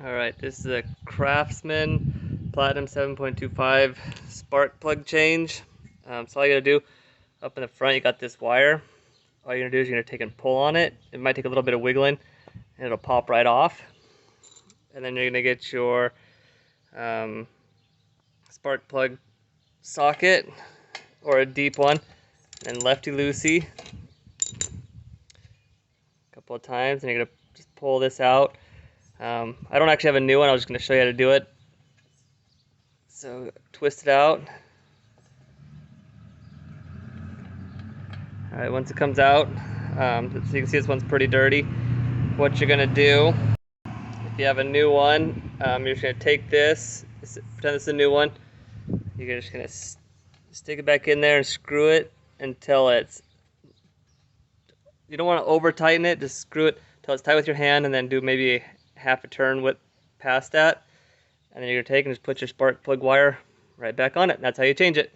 Alright, this is a Craftsman Platinum 7.25 spark plug change. So all you gotta do, up in the front you got this wire. All you're gonna do is you're gonna take and pull on it. It might take a little bit of wiggling and it'll pop right off. And then you're gonna get your spark plug socket, or a deep one, and lefty-loosey a couple of times, and you're gonna just pull this out. I don't actually have a new one, I was just going to show you how to do it. So twist it out. Alright, once it comes out, so you can see this one's pretty dirty. What you're going to do, if you have a new one, you're just going to take this, pretend it's a new one, you're just going to stick it back in there and screw it until it's, you don't want to over tighten it, just screw it until it's tight with your hand, and then do maybe half a turn past that, and then you're going to take and just put your spark plug wire right back on it, and that's how you change it.